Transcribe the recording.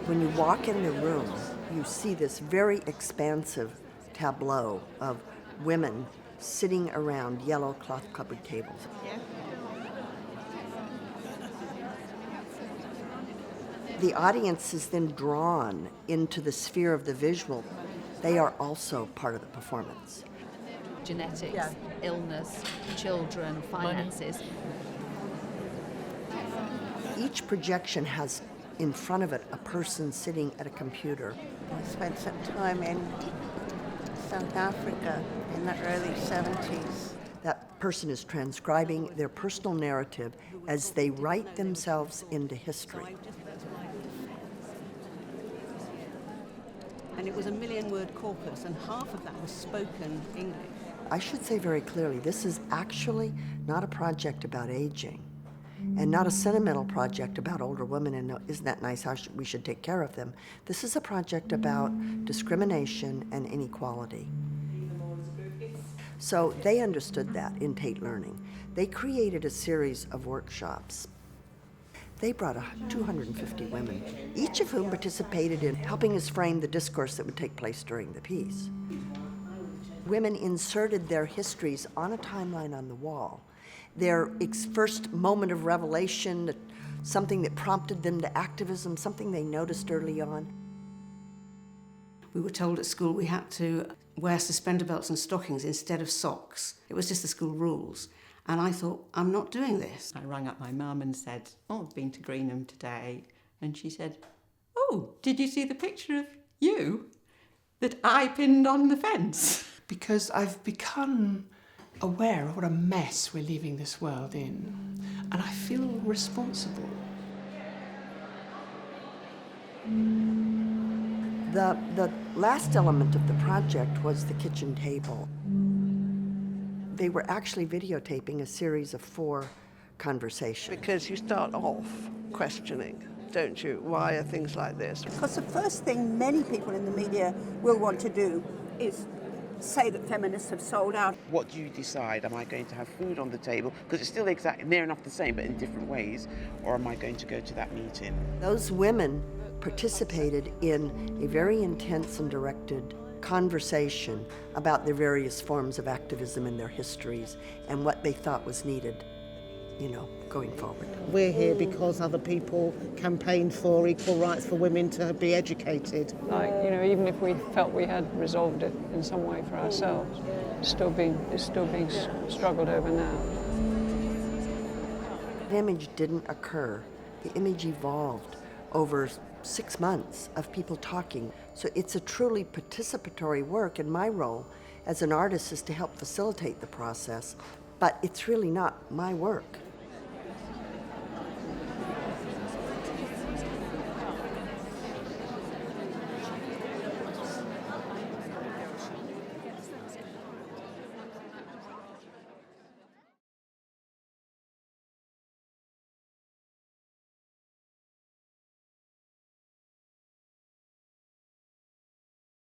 When you walk in the room, you see this very expansive tableau of women sitting around yellow cloth-covered tables. The audience is then drawn into the sphere of the visual. They are also part of the performance. Genetics, illness, children, finances. Each projection has in front of it a person sitting at a computer. I spent some time in South Africa in the early 70s. That person is transcribing their personal narrative as they write themselves into history. And it was a 1,000,000-word corpus, and half of that was spoken English. I should say very clearly, this is actually not a project about aging, and not a sentimental project about older women and isn't that nice how we should take care of them. This is a project about discrimination and inequality. So they understood that in Tate Learning. They created a series of workshops. They brought 250 women, each of whom participated in helping us frame the discourse that would take place during the piece. Women inserted their histories on a timeline on the wall. Their first moment of revelation, something that prompted them to activism, something they noticed early on. We were told at school we had to wear suspender belts and stockings instead of socks. It was just the school rules. And I thought, I'm not doing this. I rang up my mum and said, I've been to Greenham today. And she said, oh, did you see the picture of you that I pinned on the fence? Because I've become aware of what a mess we're leaving this world in. And I feel responsible. The last element of the project was the kitchen table. They were actually videotaping a series of 4 conversations. Because you start off questioning, don't you? Why are things like this? Because the first thing many people in the media will want to do is say that feminists have sold out. What do you decide? Am I going to have food on the table? Because it's still exactly near enough the same, but in different ways. Or am I going to go to that meeting? Those women participated in a very intense and directed conversation about their various forms of activism and their histories and what they thought was needed, going forward. We're here because other people campaigned for equal rights for women to be educated. Even if we felt we had resolved it in some way for ourselves, it's still being struggled over now. The image didn't occur. The image evolved over 6 months of people talking. So it's a truly participatory work, and my role as an artist is to help facilitate the process, but it's really not my work.